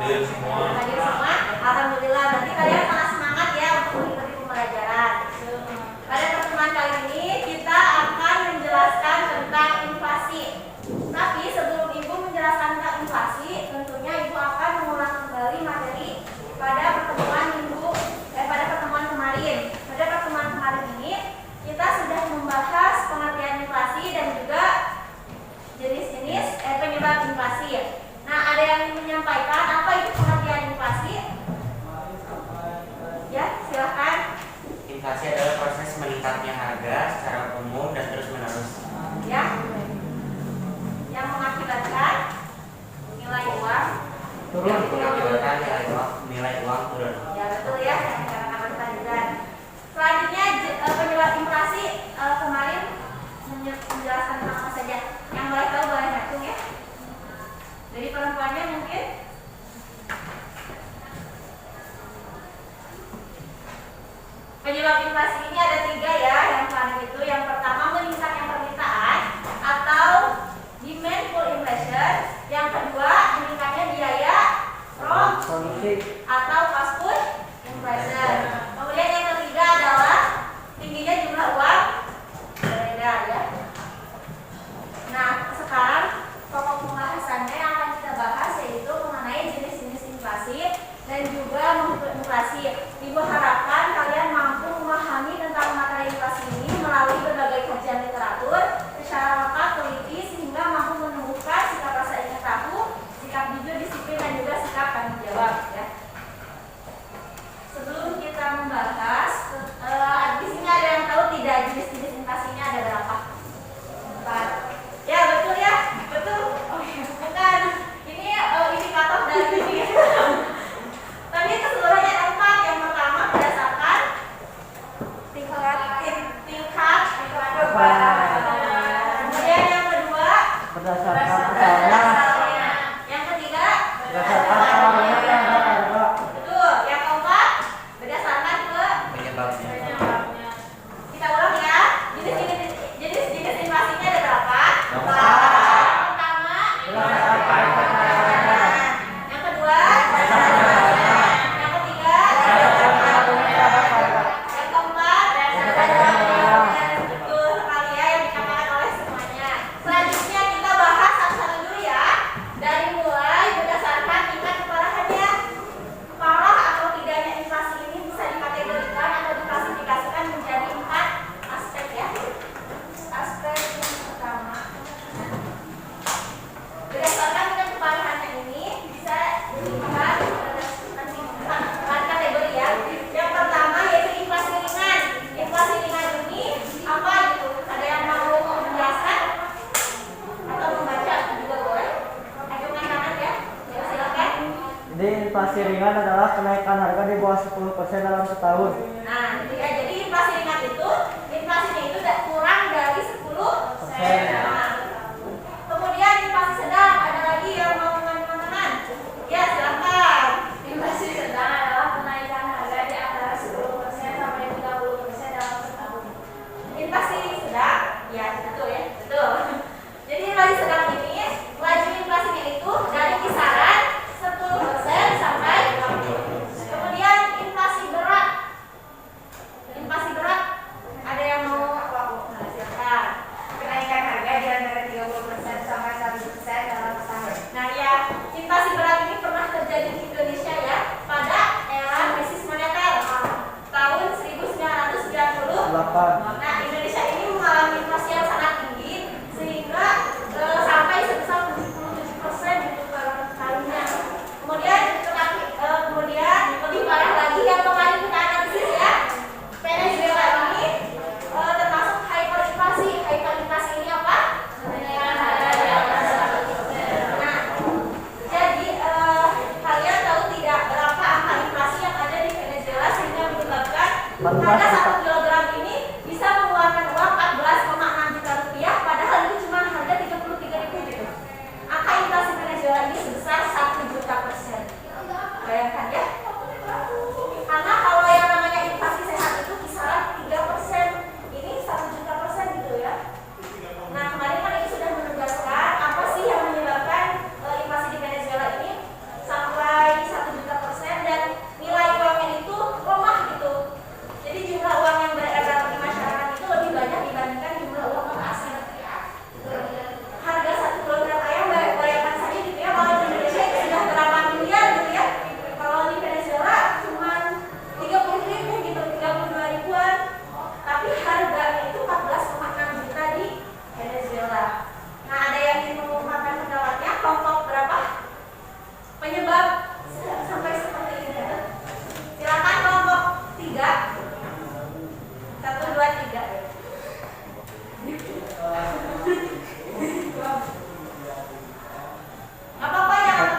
Hadir semua. Hadir semua. Alhamdulillah. Berarti kalian sangat semangat ya untuk mengikuti pembelajaran. Pada pertemuan kali ini kita akan menjelaskan tentang inflasi. Tapi sebelum Ibu menjelaskan tentang inflasi, tentunya Ibu akan mengulang kembali materi pada pertemuan kemarin. Pada pertemuan kemarin ini kita sudah membahas pengertian inflasi dan juga jenis-jenis penyebab inflasi. Nah, ada yang ingin menyampaikan apa itu pengertian inflasi? Ya, silakan. Inflasi adalah proses meningkatnya harga secara umum dan terus-menerus. Ya. Yang mengakibatkan nilai uang turun. Yang mengakibatkan nilai uang turun. Ya, betul ya. Selanjutnya penyebab inflasi kemarin menjelaskan tentang apa saja. Yang boleh tahu boleh hitung ya. Dari perempuannya mungkin. Penyebab inflasi ini ada 3 ya. Yang paling itu yang pertama meningkatnya permintaan atau demand pull inflation. Yang kedua meningkatnya biaya produksi atau fast food inflation. Kemudian yang ketiga adalah tingginya jumlah uang beredar ya. Nah, sekarang pokok pembahasannya yang akan kita bahas yaitu mengenai jenis-jenis inflasi dan juga menghitung inflasi. Ibu harapkan kalian mampu memahami tentang materi inflasi ini melalui berbagai kajian literatur secara lengkap, teliti, sehingga mampu menumbuhkan sikap rasa ingin tahu, sikap jujur, disiplin, dan juga sikap tanggung jawab ya. Sebelum kita membahas, di sini ada yang tahu tidak jenis-jenis inflasinya ada berapa? 4. Ya betul ya, betul. Oh ya, bukan. Ini indikator dari ini. Tapi keseluruhannya ada 4. Yang pertama berdasarkan tingkat kemudian yang kedua berdasarkan asalnya. Yang ketiga Berdasarkan asalnya. betul. Yang keempat berdasarkan Penyebabnya. Kita ulang ya. Jenis inflasinya ada berapa? Yang Pertama, yang kedua, yang ketiga, yang keempat, betul sekali ya yang dikatakan oleh semuanya. Selanjutnya kita bahas satu-satu dulu ya. Dari mulai berdasarkan tingkat keparahannya. Parah atau tidaknya inflasi ini bisa dikategorikan atau diklasifikasikan menjadi 4 aspek ya. Aspek yang pertama, berdasarkan tingkat keparahannya ini bisa dilihat berdasarkan 4 kategori ya. Yang pertama yaitu inflasi ringan. Inflasi ringan ini apa gitu? Ada yang mau menjelaskan atau membaca juga boleh? Ajukan tangan ya. Ya silakan. Jadi inflasi ringan adalah kenaikan harga di bawah 10% dalam setahun. Nah, gitu ya. Jadi inflasi ringan itu inflasinya itu kurang dari 10%. Nah, kemudian inflasi sedang ada lagi yang mau mengangkat tangan. Ya, silakan. Inflasi sedang adalah kenaikan harga di antara 10% sampai 30% dalam setahun. Inflasi sedang, ya betul ya, betul. Jadi inflasi sedang ini laju inflasinya itu dari kisaran 10% sampai 20%. Kemudian inflasi berat. Inflasi berat ada yang mau nah, silakan. Kenaikan harga di antara 30% sampai 100% dalam setahun. Nah ya, inflasi berat ini pernah terjadi di Indonesia ya pada era krisis moneter tahun 1998. 8. Nah, Indonesia ini mengalami inflasi yang sangat tinggi sehingga sampai sebesar 77% gitu per tahunnya. Kemudian lebih parah lagi yang kemarin kita analisis ya. Venezuela ini termasuk hyperinflasi. Hyperinflasi ini apa? Kenaikan harga di atas 100%. Nah, jadi kalian tahu tidak berapa angka inflasi yang ada di Venezuela sehingga menyebabkan harga 1 kilogram ini bisa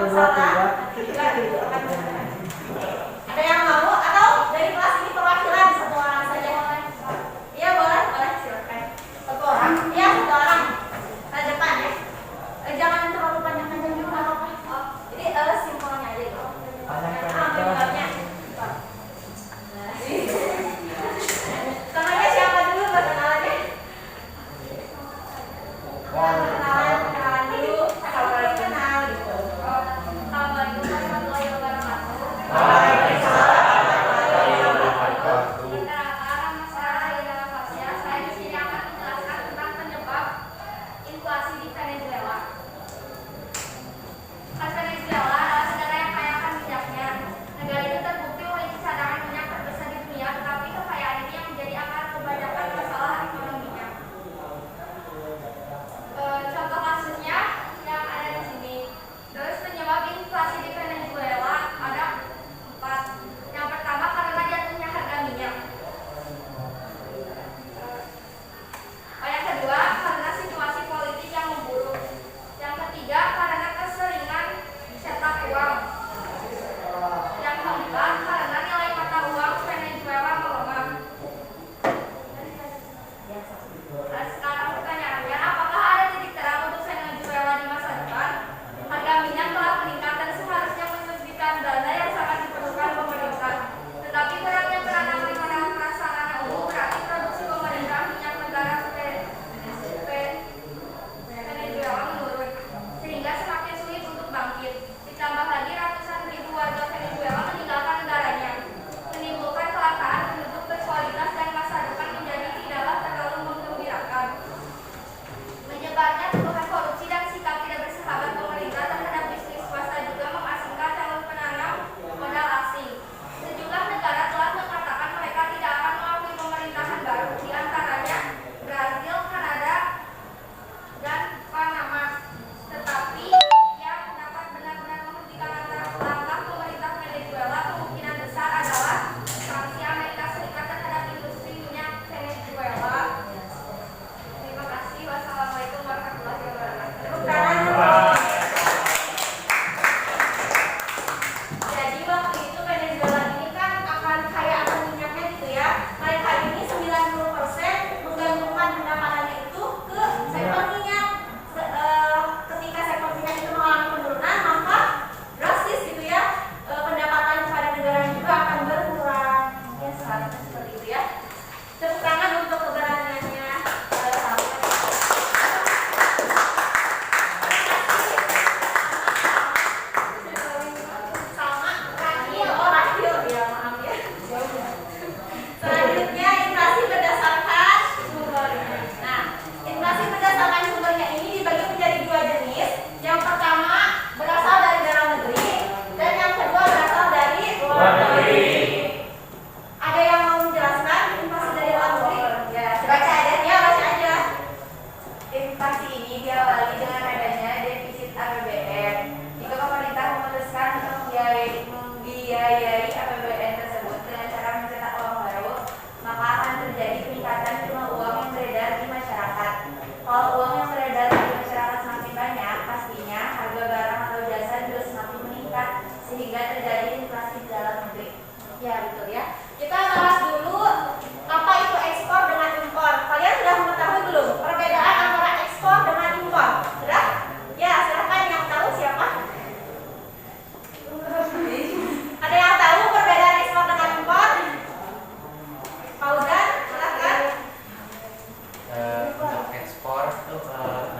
1, 2, 3. nanti juga itu akan menggunakan. Ada yang mau atau dari kelas ini perwakilan satu orang saja? Iya boleh, boleh silakan. Satu orang, iya satu orang. Ke depan ya. Jangan terlalu panjang-panjang juga nggak apa-apa. Jadi simpelnya aja gitu. Gambarnya. Namanya siapa dulu perkenalannya? Kenalan dulu. Kalau boleh kenal gitu. Assalamualaikum warahmatullahi wabarakatuh. Perkenalkan, nama saya Aida Fasya. Saya di sini akan menjelaskan tentang penyebab inflasi di Venezuela. Kan Venezuela adalah negara yang kaya akan minyaknya. Negara itu terbukti memiliki cadangan minyak terbesar di dunia, tetapi kekayaan ini yang menjadi akar kebanyakan masalah ekonominya. Contoh kasusnya yang ada di sini. Terus penyebab inflasi di Venezuela ada 4. Yang pertama karena jatuhnya harga minyak. Yang kedua karena situasi politik yang memburuk. Yang ketiga karena keseringan cetak uang. Yang keempat karena nilai mata uang Venezuela melemah. Sekarang pertanyaannya, apakah ada titik terang untuk Venezuela di masa depan? Harga minyak telah meningkat dan seharusnya menyuntikkan dana yang sangat diperlukan pemerintah. Tetapi kurangnya peranan prasarana umum berarti produksi pemerintah minyak negara Venezuela menurun, sehingga semakin sulit untuk bangkit. Ditambah lagi ratusan ribu warga Venezuela meninggalkan negaranya, menimbulkan kelangkaan penduduk berkualitas dan masa depan menjadi tidaklah terlalu menggembirakan. Menyebarnya tuduhan korupsi dan sikap tidak bersahabat pemerintah terhadap bisnis swasta juga mengasingkan calon penanam modal asing. Sejumlah negara telah mengatakan mereka tidak akan mengakui pemerintahan baru, di antaranya Brazil, Kanada, dan Panama. Tetapi yang dapat benar-benar menghentikan langkah pemerintah Venezuela kemungkinan besar adalah sanksi Amerika Serikat terhadap industri minyak Venezuela. Terima kasih. Wassalamualaikum warahmatullahi wabarakatuh. Jadi waktu itu Venezuela ini kan akan kaya akan minyaknya gitu ya. Mereka ini 90% menggantungkan pendapatannya itu ke sektor minyak. Ketika sektor minyak itu mengalami penurunan, maka drastis gitu ya pendapatan kepada negara juga akan berkurang. Ya seharusnya seperti itu ya. Tepuk tangan untuk keberaniannya. Sama Rahil, Rahil ya maaf ya. Selanjutnya inflasi berdasarkan sumbernya. Nah, inflasi berdasarkan sumbernya ini dibagi menjadi 2 jenis. Yang pertama berasal dari dalam negeri dan yang kedua berasal dari luar negeri. Ada yang mau menjelaskan inflasi dari luar negeri? Ya, baca aja ya, baca aja. Inflasi ini diawali dengan adanya defisit APBN. Jika pemerintah memutuskan untuk membiayai APBN tersebut dengan cara mencetak uang baru, maka akan terjadi peningkatan jumlah uang yang beredar di masyarakat. Kalau uang yang beredar di masyarakat semakin banyak, pastinya harga barang atau jasa juga semakin meningkat, sehingga terjadi inflasi di dalam negeri. Ya betul ya. Kita bahas dulu apa itu ekspor dengan impor. Kalian sudah mengetahui belum perbedaan antara ekspor dengan impor? Sudah? Ya silakan yang tahu siapa? Ada yang tahu perbedaan ekspor dengan impor? Fauzan, silakan. Untuk ekspor itu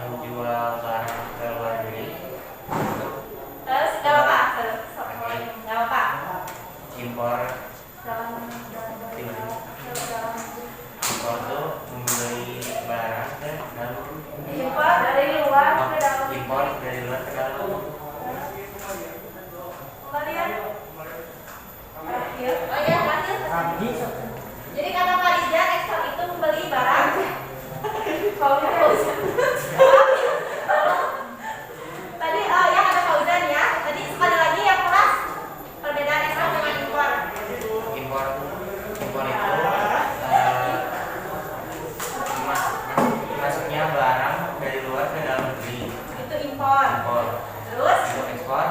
menjual barang ke luar negeri. Terus nggak apa-apa. Nggak apa-apa. Impor Dalam impor itu membeli barang ke dalam. impor dari luar ke dalam. Impor dari luar ke dalam. Kalian? Oh ya, lanjut. Abdi. Jadi kata Pak Rizal, ekspor itu membeli barang. Fauzan. Tadi ya kata Fauzan ya. Tadi sekali lagi yang kelas perbedaan ekspor dengan impor. Impor itu masuknya barang dari luar ke dalam negeri. Itu impor. Impor. Terus Untuk ekspor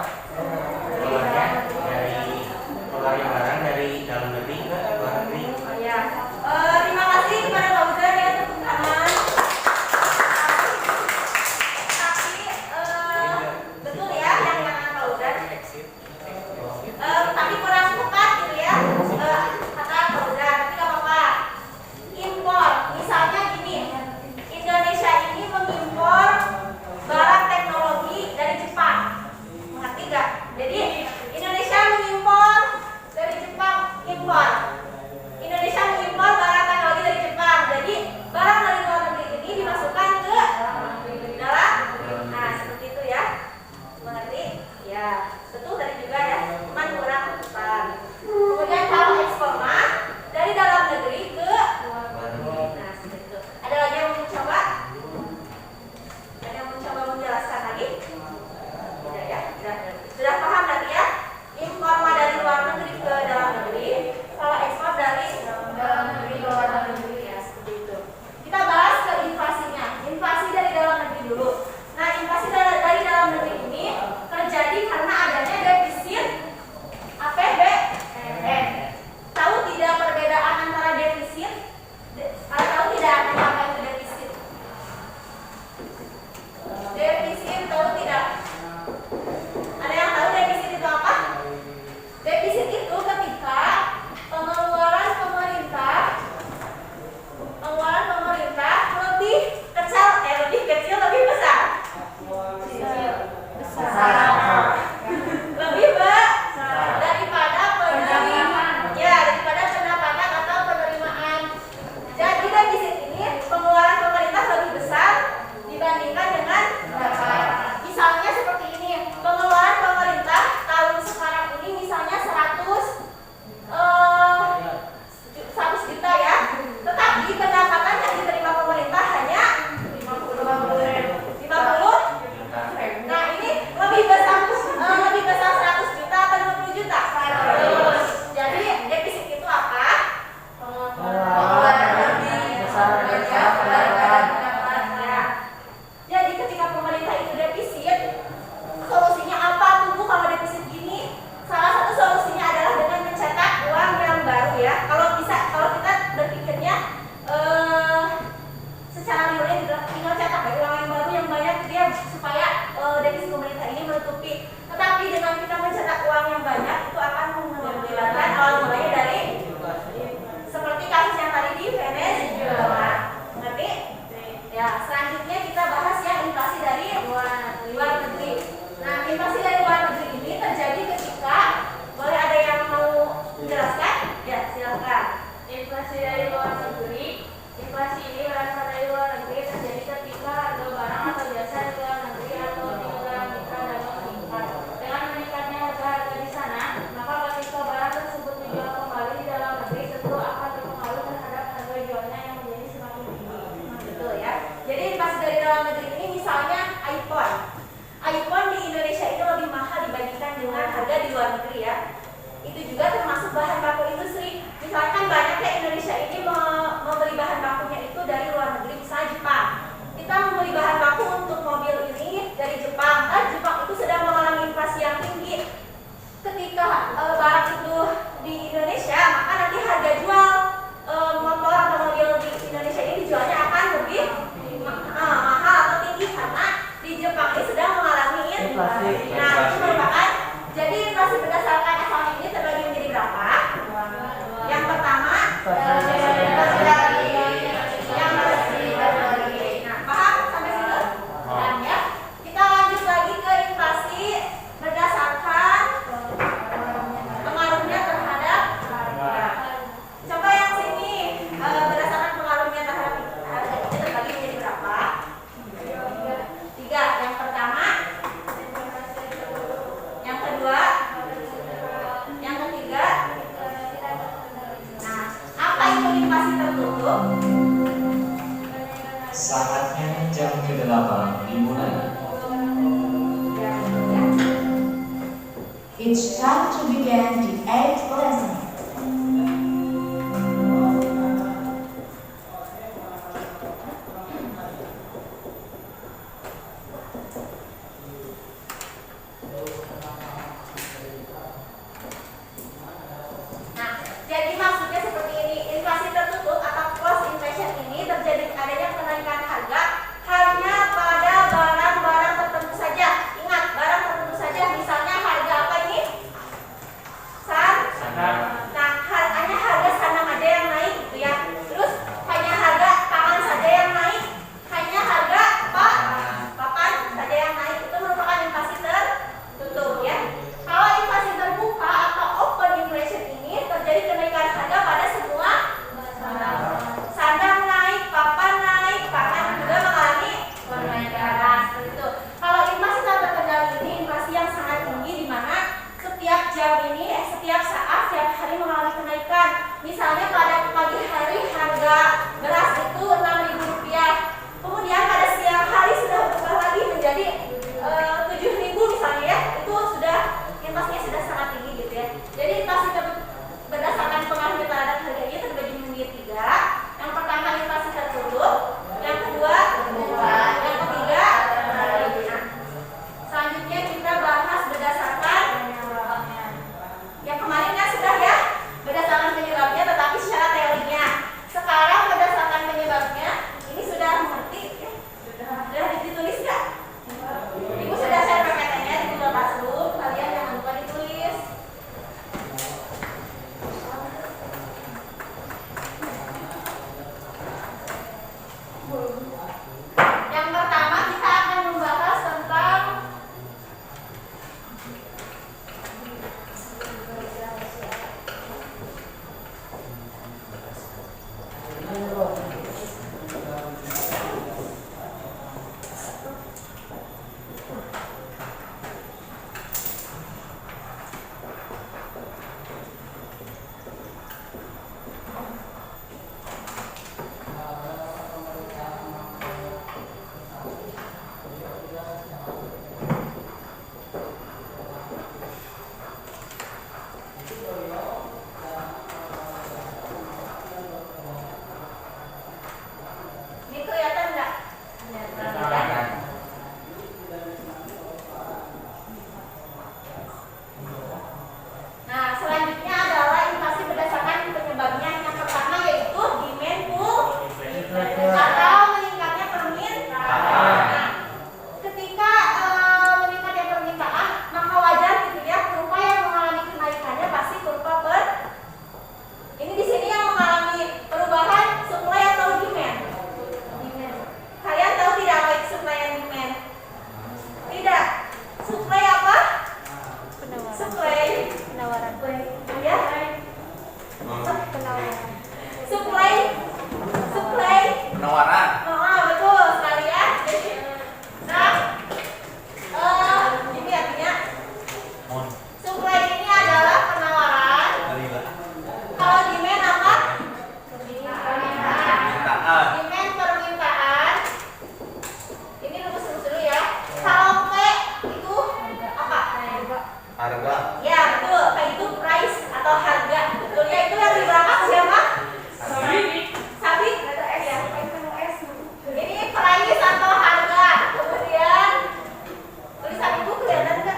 luar negeri ya. Itu juga termasuk bahan baku industri. Misalkan banyaknya Indonesia ini membeli bahan bakunya itu dari luar negeri, misalnya Jepang. Kita membeli bahan baku untuk mobil ini dari Jepang. Jepang itu sedang mengalami inflasi yang tinggi. Ketika barang itu di Indonesia, maka nanti harga jual motor atau mobil di Indonesia ini dijualnya akan lebih mahal atau tinggi karena di Jepang ini sedang mengalami inflasi. Nah, itu merupakan jadi inflasi berdasarkan ekonomi ini terbagi menjadi berapa? Yang pertama, nah, paham sampai situ? Dan ya, kita lanjut lagi ke inflasi berdasarkan pengaruhnya terhadap harga. Coba yang sini berdasarkan pengaruhnya terhadap harga ini terbagi menjadi berapa? 3. Yang pertama, yang kedua, yang ketiga. Nah, apa itu inflasi tertutup? Saatnya jam ke-8 dimulai. It's time to begin the 8th lesson. Nah, jadi maksudnya seperti ini, inflasi tertutup atau close inflation ini terjadi adanya kenaikan harga hanya pada barang-barang tertentu saja. Ingat, barang tertentu saja, misalnya harga apa ini? Sandang. Nah, hanya harga sandang aja yang naik gitu ya. Terus hanya harga pangan saja yang naik, hanya harga papan saja yang naik. Itu merupakan inflasi tertutup ya. Kalau inflasi terbuka atau open inflation ini terjadi kenaikan harga pada semua sandang naik, papan naik, pangan juga mengalami kenaikan seperti itu. Kalau inflasi tak terkendali ini inflasi yang sangat tinggi di mana setiap jam ini, setiap saat, setiap hari mengalami kenaikan. Misalnya pada pagi hari harga beras itu Rp6.000, kemudian pada siang hari sudah berubah lagi menjadi 7.000 misalnya ya. Itu sudah inflasinya sudah sangat tinggi gitu ya. Jadi inflasi berdasarkan pengaruh terhadap harganya terbagi menjadi 3. Yang pertama inflasi tertutup, yang kedua, yang ketiga. Nah, selanjutnya kita bahas berdasarkan yang kemarin kan sudah ya berdasarkan penyebabnya, tetapi secara teorinya. Sekarang berdasarkan penyebabnya, ini sudah mengerti ya? Sudah ditulis nggak? Ibu sudah share PPT-nya di Google Classroom, kalian jangan lupa ditulis. Yang pertama kita akan membahas tentang ini kelihatan nggak?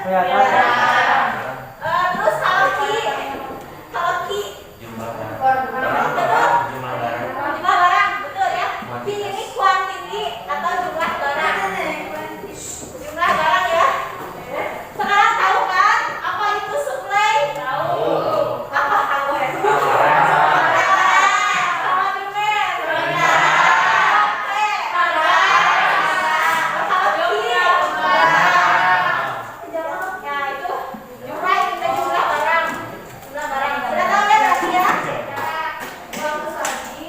Kelihatan. Terus kalau ki Jumlah barang. Jumlah barang. jumlah barang, betul ya. Ki ini quantity atau jumlah barang. Jumlah barang ya. Sekarang tahu kan apa itu supply? Tahu. Apa tahu ya? Sama demand. Ya itu jumlah kita jumlah barang. Jumlah barang. Sudah tahu ya berarti ya? Bagus lagi.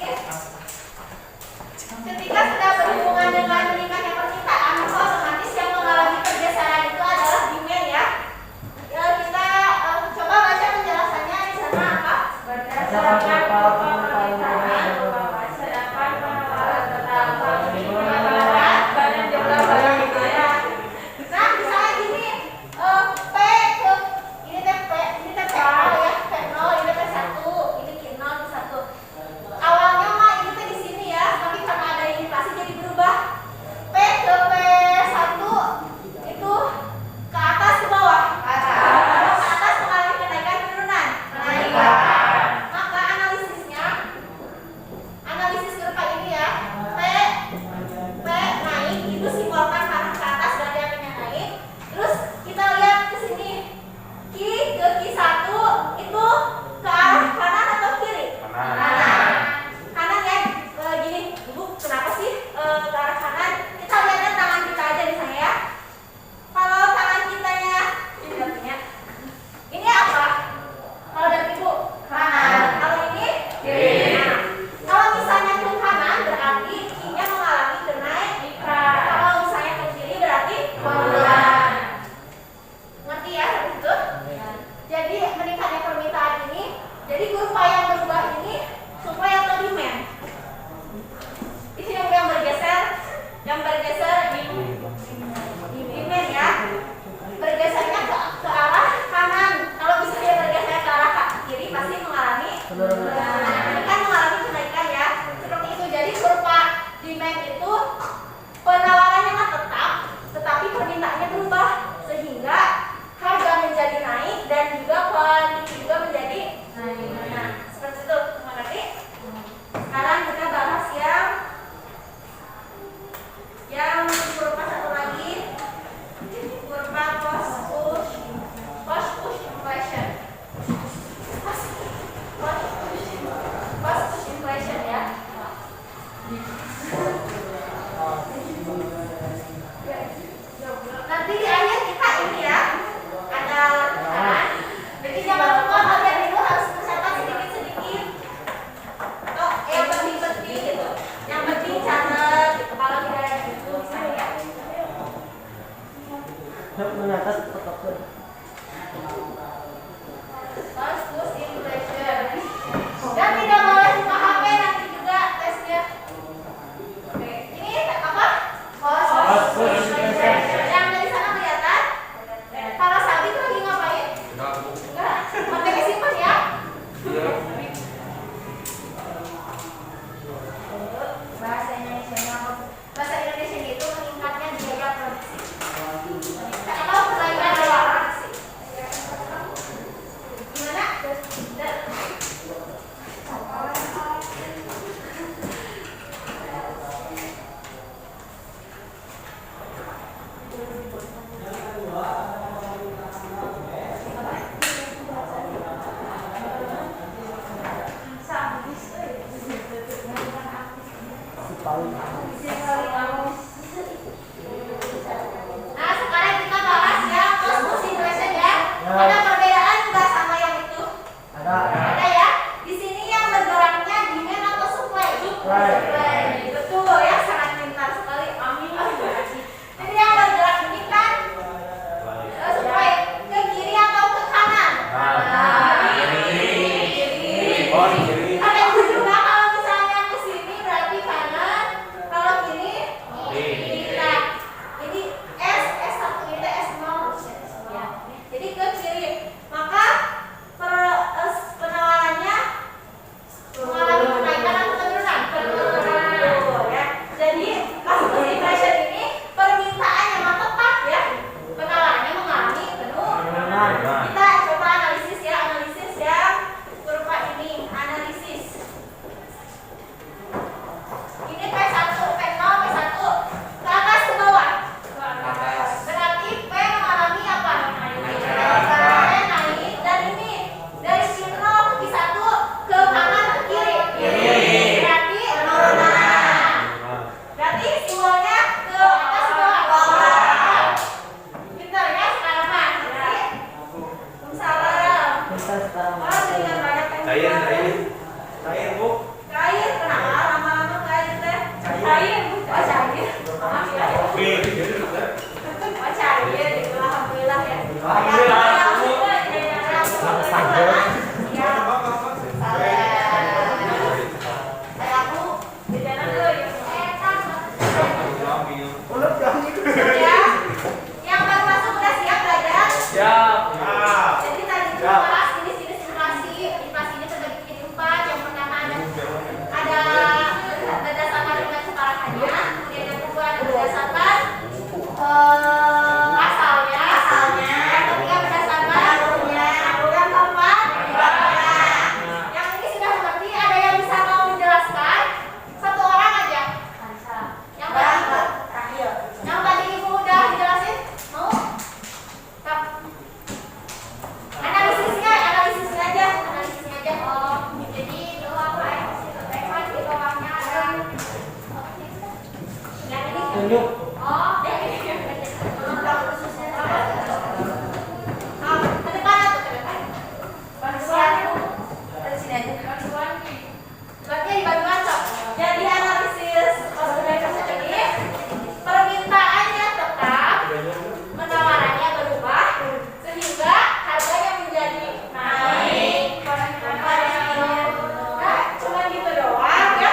Ketika sudah berhubungan dengan meningkatnya permintaan, maka otomatis yang mengalami pergeseran itu adalah demand ya. Kita coba baca penjelasannya di sana apa? Berdasarkan permintaan Nah, misalnya gini, P ke ini teh P, ini teh P0 ya, P0, ini P1, ini Q0 itu 1. Awalnya mah ini teh di sini ya, tapi karena ada inflasi jadi berubah. P ke P1 itu ke atas ke bawah. Ke atas mengalami kenaikan penurunan. Maka analisis kurva ini ya, P naik itu simbolkan arah ke atas berarti apinya naik. Terus kita lihat ke sini, Q ke Q1 itu ke arah kanan atau kiri? Kanan ya. Gini, Ibu, kenapa sih ke arah kanan? Kita lihatnya tangan kita aja di sana ya. Kalau tangan kitanya ini artinya ini apa? Kalau dari Ibu kanan. Kalau ini kiri. Nah, kalau misalnya ke kanan berarti Q-nya mengalami kenaikan. Kalau misalnya ke kiri berarti penurunan. Ngerti ya itu? Jadi meningkatnya permintaan ini, jadi kurva yang berubah ini supply atau demand? Ini yang bergeser di demand ya. Bergesernya ke arah kanan. Kalau bisa dia bergeser ke arah kiri pasti mengalami penurunan. Ini kan mengalami kenaikan ya. Seperti itu. Jadi kurva demand itu penawarannya mah tetap, tetapi permintaannya berubah sehingga harga menjadi naik dan juga kualitas juga menjadi naik. Nah, seperti itu. Mengerti? Sekarang kita bahas yang kurva satu lagi, kurva cost push inflation. Cost push inflation ya. Nanti di akhir kita ini ya ada latihan. Jadi jangan lupa kalian itu harus mencatat sedikit-sedikit. Oh, yang penting-penting gitu. Yang penting catat gitu. Kalau tidak ada itu misalnya. mencatat protokol. Cost push inflation. Dan tidak boleh buka HP nanti juga tesnya. Oke, ini apa? Cost push inflation. Yang dari sana kelihatan? Kalau Sabi itu lagi ngapain? Enggak. Sampai disimpan ya. Bahasa Indonesia itu meningkatnya biaya produksi. Atau kenaikan biaya produksi. Gimana? Oh, dengan banyak yang Cair, Bu. Cair, kenapa lama-lama cair teh? Cair, Bu. Oh, cair. Maaf ya. Oh, cair, itu alhamdulillah ya. Alhamdulillah. Yang baru masuk udah siap belajar? Siap. Jadi tadi itu kelas ini inflasi ini terbagi menjadi 4. Yang pertama ada berdasarkan dengan keparahannya, kemudian yang kedua ada berdasarkan asalnya, yang ketiga berdasarkan alurnya, yang keempat penyebabnya. Yang ini sudah mengerti, ada yang bisa mau menjelaskan? Satu orang aja. Yang tadi ibu udah dijelasin, mau? Analisisnya aja. Oh, jadi doang di bawahnya ada yang ini. Tunjuk. Oh, yang ini. Ke depan atau ke depan? Dari sini aja. Berarti dibantuan sok. Jadi analisis komunikasi ini permintaannya tetap, penawarannya berubah sehingga harganya menjadi naik. Nah, cuma gitu doang ya.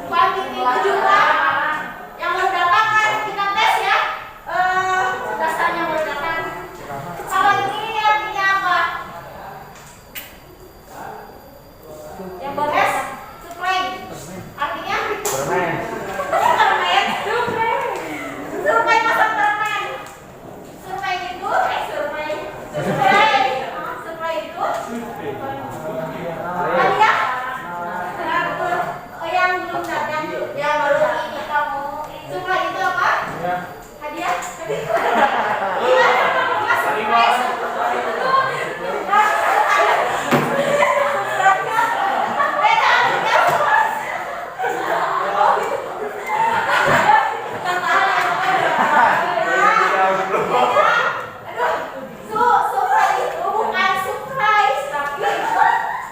Kuantiti itu jumlah yang baru datang kan kita tes ya. Dasarnya baru datang. Kalau ini artinya apa? Yang baru datang. Supply. Artinya Permen. permen. Survei pasang permen. Survei itu hadiah. Oh, yang belum datang, yang baru ini kamu. Survei itu apa? Hadiah. Surprise itu bukan surprise, tapi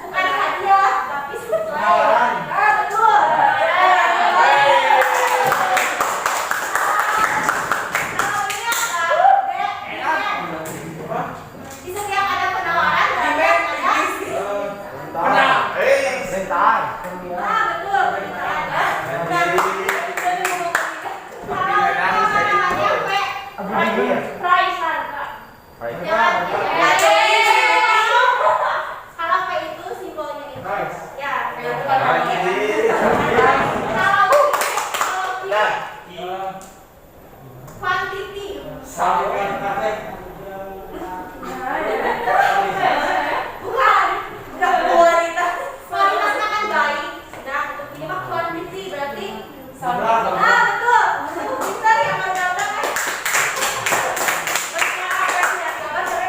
bukan hadiah, tapi surprise. Betul. Kalau ini apa? Di setiap ada penawaran, ada Bentar. betul. Kalau namanya price harga. Kalau P itu simbolnya itu. Ya, kalau quantity. Bukan, udah kualitas. Kualitasnya kan baik. Sudah, ini mah quantity berarti. Betul. Pintar yang mau datang. Berapa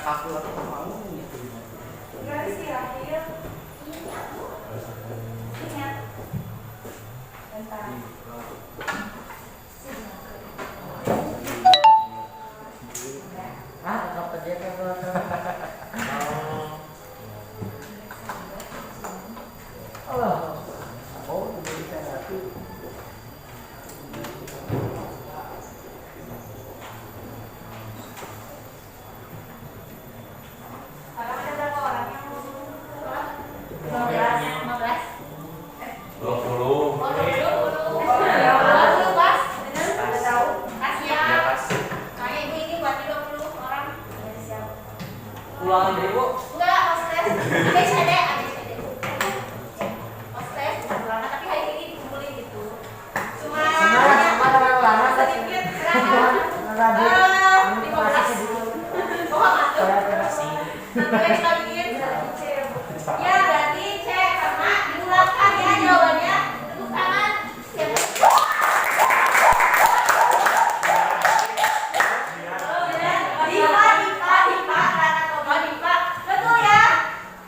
kaku atau mau gitu. Garis akhir. Ingat. Bentar. Tetap aja kan. Oh, jadi saya nanti. Sekarang ada berapa orang yang mau sholat? 15. 20. Oh, 20. Ya, lu pas. Bener? Udah tahu. Kasih ya. Ya pas. Makanya ibu ini buat 20 orang. Ya, siap. Ulangan deh, Bu. Enggak, hostess. ABCD. Hostess, ulangan. Tapi hari ini dikumpulin gitu. Cuma Sama dengan ulangan. sedikit serangan. Rajin. 15. Oh, masuk. Tentuin bagian. Ya, berarti C karena diulangkan ya jawabannya. Tepuk tangan. Siap. Dipa, Rana Dipa. Betul ya?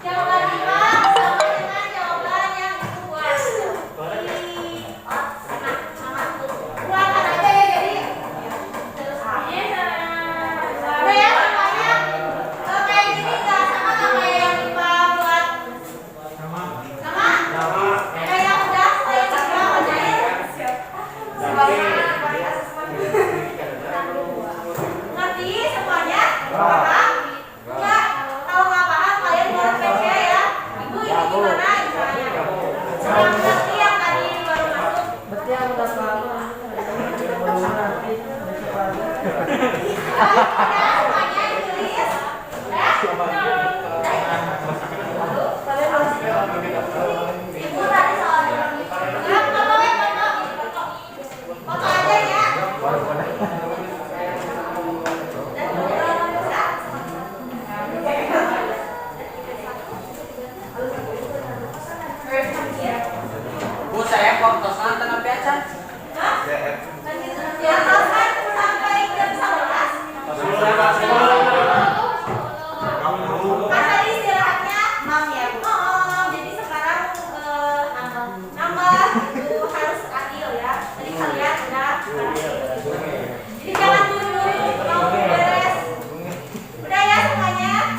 Jawaban Dipa sama dengan jawaban yang kedua. Ulangan aja ya jadi. Udah ya semuanya. Kayak gini nggak sama nggak kayak yang Dipa buat? Sama. Ada yang udah saya coba kerjain. Ngerti semuanya? Paham? Enggak? Kalau nggak paham kalian baru PC ya. Ibu ini gimana misalnya? Yang ngerti yang tadi baru masuk. Berarti yang udah paham. Belum nanti besok lagi. Udah semuanya ditulis. Udah? Kalian harus Ibu tadi soalnya. Enggak, foto. Foto aja ya. Bu, saya foto sana tengah biasa. Ya, kan sampai jam 11. Kan tadi istirahatnya 6 ya, Bu. Oh, jadi sekarang nambah itu harus adil ya. Jadi kalian udah jadi jangan dulu mau beres. Udah ya semuanya.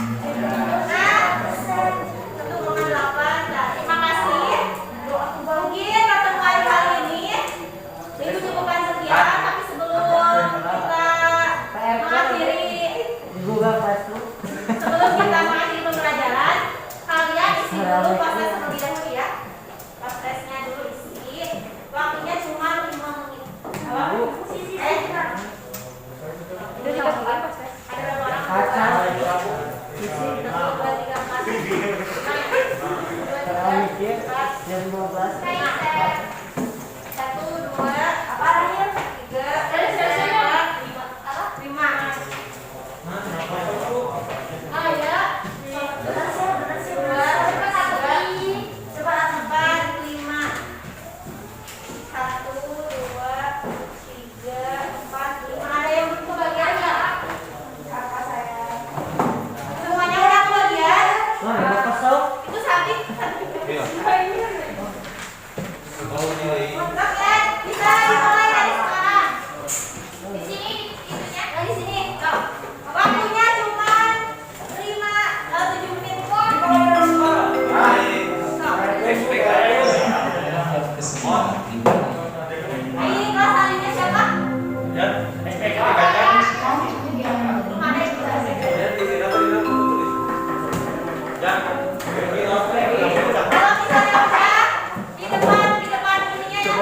Nah, 1,8. Nah, terima kasih. Mungkin pertemuan kali ini itu cukupkan sekian, tapi sebelum kita mengakhiri Google Classroom. sebelum kita mengakhiri pembelajaran, kalian isi dulu proses terlebih dahulu ya. Prosesnya dulu isi. Waktunya cuma 5 menit. Udah coba proses. Ada berapa orang? Kaca. 1, 2, 3, 4. Sekarang mikir jam 12. 1, 2, apa arahnya? 3, 4, 5. Oh iya. Benar sih. 2, 3, coba 4, 5. 1, 2, 3, 4, 5. Ada yang belum kebagian nggak? Apa saya? Semuanya udah kebagian? Wah, ada kosong. Itu sakit. Mantap ya, bisa mulai dari sekarang. Di sini, itunya, di sini. Tuh. Waktunya cuma 7 menit. Kesemua dimana? Ini kelas alinnya siapa? Time to begin. Belum ada yang jelasin. Kalau misalnya udah di depan ininya ya.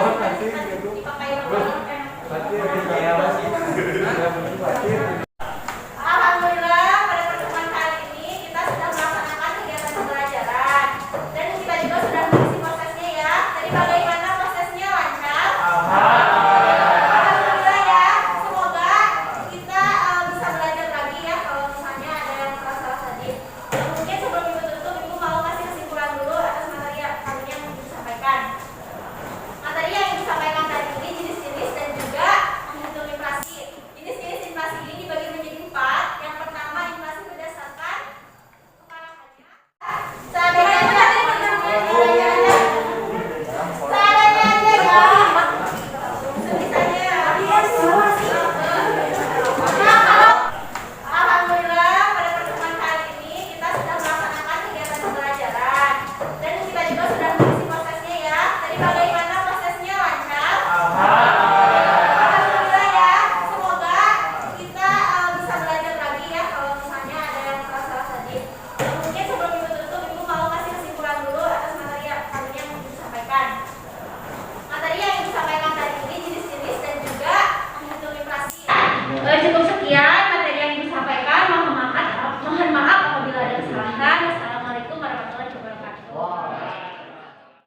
Dipakai. Berarti